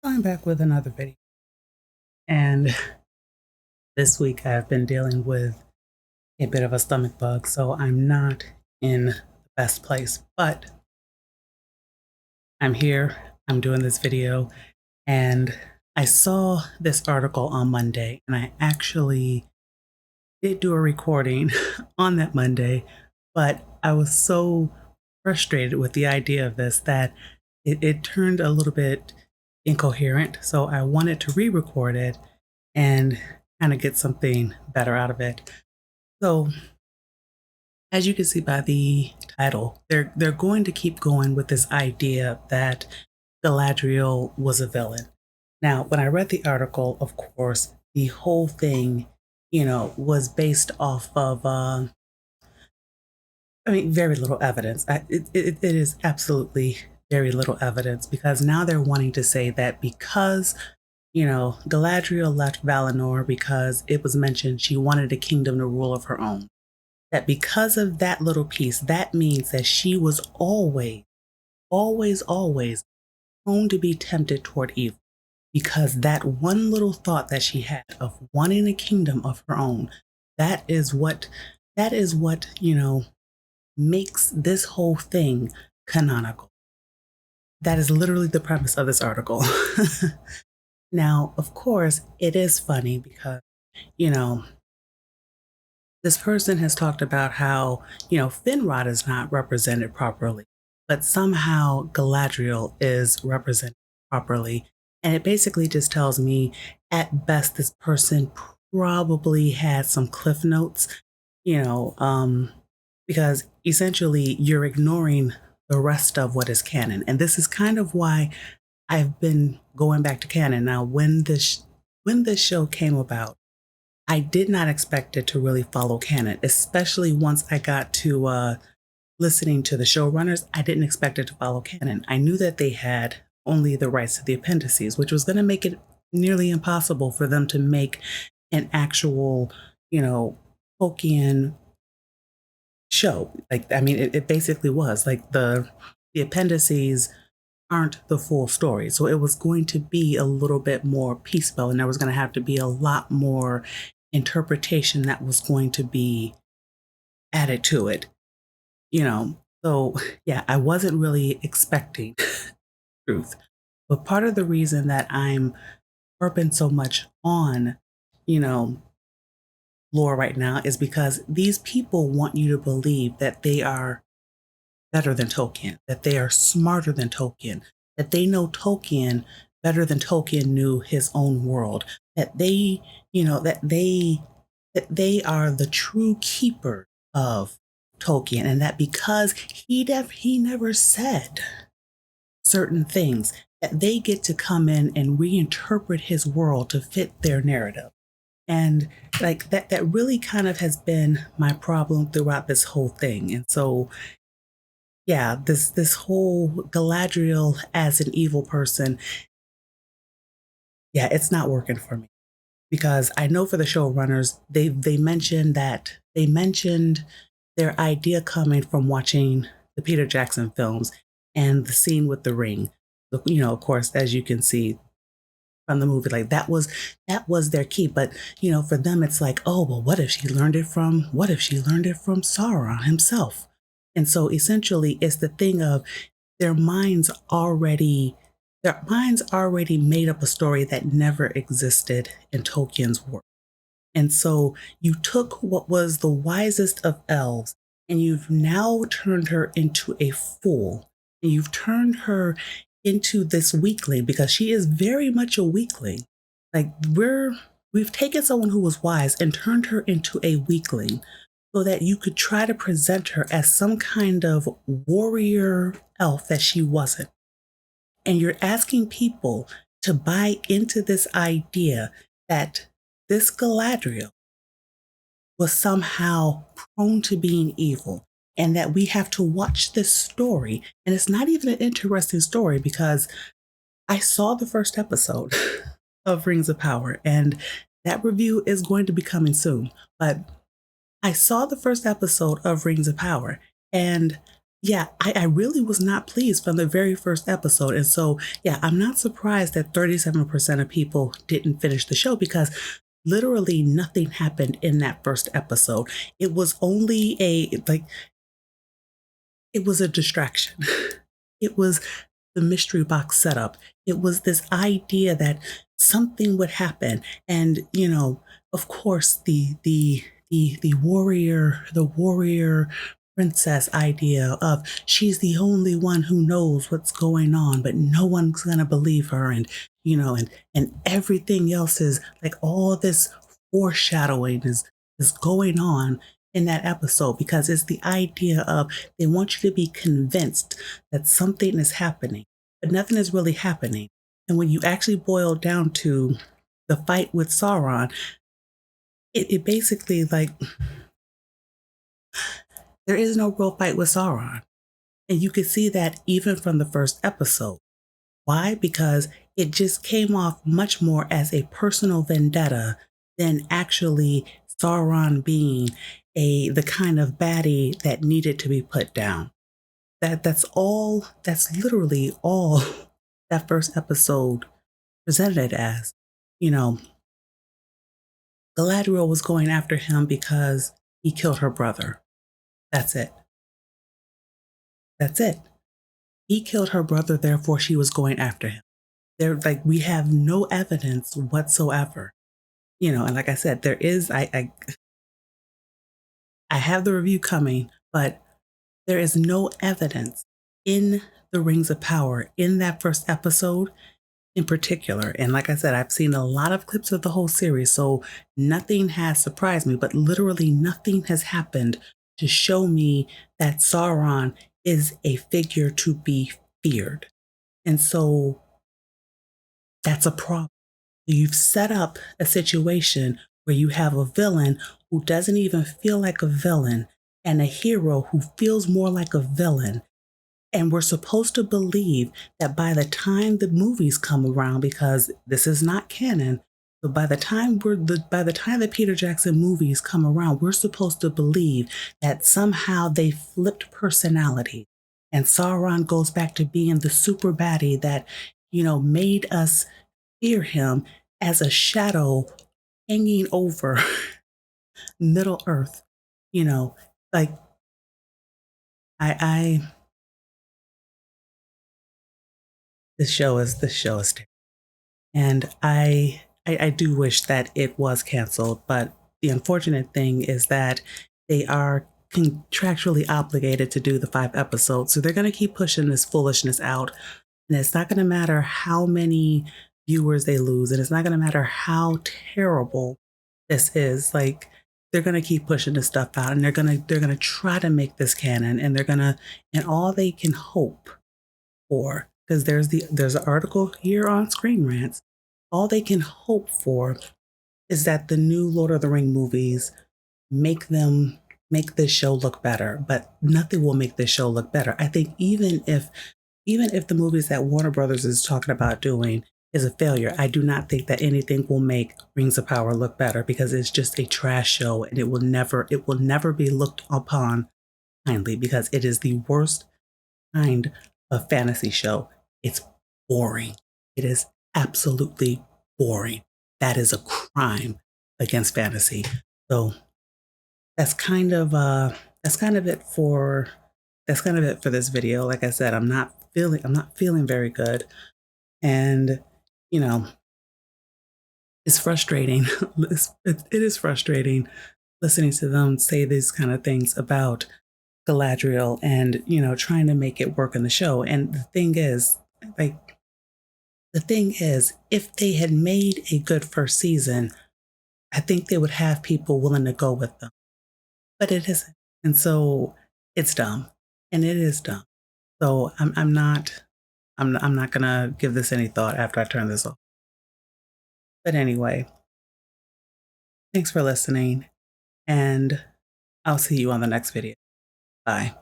I'm back with another video. And this week I've been dealing with a bit of a stomach bug, so I'm not in the best place. But I'm here, I'm doing this video, and I saw this article on Monday, and I actually did do a recording on that Monday, but I was so frustrated with the idea of this that it turned a little bit incoherent. So I wanted to re record it and kind of get something better out of it. So, as you can see by the title, they're going to keep going with this idea that Galadriel was a villain. Now, when I read the article, of course, the whole thing, was based off of, very little evidence. It is absolutely very little evidence because now they're wanting to say that because Galadriel left Valinor because it was mentioned she wanted a kingdom to rule of her own. That because of that little piece, that means that she was always, always, always prone to be tempted toward evil. Because that one little thought that she had of wanting a kingdom of her own, that is what, makes this whole thing canonical. That is literally the premise of this article. Now, of course, it is funny because, this person has talked about how, Finrod is not represented properly, but somehow Galadriel is represented properly. And it basically just tells me, at best, this person probably had some cliff notes, because essentially you're ignoring the rest of what is canon. And this is kind of why I've been going back to canon. Now, when this show came about, I did not expect it to really follow canon, especially once I got to listening to the showrunners. I didn't expect it to follow canon. I knew that they had only the rights to the appendices, which was going to make it nearly impossible for them to make an actual, Tolkien show. It basically was like the appendices aren't the full story. So it was going to be a little bit more piecemeal, and there was going to have to be a lot more interpretation that was going to be added to it, So, yeah, I wasn't really expecting truth. But part of the reason that I'm harping so much on, you know, lore right now is because these people want you to believe that they are better than Tolkien, that they are smarter than Tolkien, that they know Tolkien better than Tolkien knew his own world, that they, that they are the true keeper of Tolkien, and that because he never said certain things, that they get to come in and reinterpret his world to fit their narrative. And like that really kind of has been my problem throughout this whole thing. And so yeah, this whole Galadriel as an evil person, yeah, it's not working for me. Because I know for the showrunners, they mentioned their idea coming from watching the Peter Jackson films and the scene with the ring. Of course, as you can see from the movie, like that was their key. But for them, it's like, oh well, what if she learned it from Sauron himself? And so essentially, it's the thing of their minds already made up a story that never existed in Tolkien's work. And so you took what was the wisest of elves and you've now turned her into a fool. And you've turned her into this weakling because she is very much a weakling. Like we've taken someone who was wise and turned her into a weakling so that you could try to present her as some kind of warrior elf that she wasn't. And you're asking people to buy into this idea that this Galadriel was somehow prone to being evil and that we have to watch this story. And it's not even an interesting story because I saw the first episode of Rings of Power, and that review is going to be coming soon. But I saw the first episode of Rings of Power, and yeah, I really was not pleased from the very first episode. And so, yeah, I'm not surprised that 37% of people didn't finish the show because literally nothing happened in that first episode. It was only it was a distraction. It was the mystery box setup. It was this idea that something would happen. And, of course, the warrior princess idea of she's the only one who knows what's going on, but no one's gonna believe her, and and everything else is like all this foreshadowing is going on in that episode because it's the idea of they want you to be convinced that something is happening, but nothing is really happening. And when you actually boil down to the fight with Sauron, it basically like there is no real fight with Sauron. And you could see that even from the first episode. Why? Because it just came off much more as a personal vendetta than actually Sauron being the kind of baddie that needed to be put down. That's literally all that first episode presented it as. You know, Galadriel was going after him because he killed her brother. That's it. That's it. He killed her brother, therefore she was going after him. There, like, we have no evidence whatsoever. And like I said, there is I have the review coming, but there is no evidence in the Rings of Power in that first episode in particular. And like I said, I've seen a lot of clips of the whole series, so nothing has surprised me, but literally nothing has happened to show me that Sauron is a figure to be feared. And so that's a problem. You've set up a situation where you have a villain who doesn't even feel like a villain and a hero who feels more like a villain. And we're supposed to believe that by the time the movies come around, because this is not canon, but by the time the Peter Jackson movies come around, we're supposed to believe that somehow they flipped personality, and Sauron goes back to being the super baddie that made us fear him as a shadow hanging over Middle Earth. You know, like I this show is terrible. And I do wish that it was canceled, but the unfortunate thing is that they are contractually obligated to do the 5 episodes. So they're going to keep pushing this foolishness out. And it's not going to matter how many viewers they lose. And it's not going to matter how terrible this is. Like, they're going to keep pushing this stuff out, and they're going to try to make this canon, and and all they can hope for, because there's an article here on Screen Rants. All they can hope for is that the new Lord of the Ring movies make this show look better, but nothing will make this show look better. I think even if the movies that Warner Brothers is talking about doing is a failure, I do not think that anything will make Rings of Power look better because it's just a trash show, and it will never be looked upon kindly because it is the worst kind of fantasy show. It's boring. It is absolutely boring. That is a crime against fantasy. So that's kind of it for this video. Like I said, I'm not feeling very good, and you know it's frustrating. It is frustrating listening to them say these kind of things about Galadriel and trying to make it work in the show. And like the thing is, if they had made a good first season, I think they would have people willing to go with them. But it isn't, and so it's dumb, and it is dumb. So I'm not gonna give this any thought after I turn this off. But anyway, thanks for listening, and I'll see you on the next video. Bye.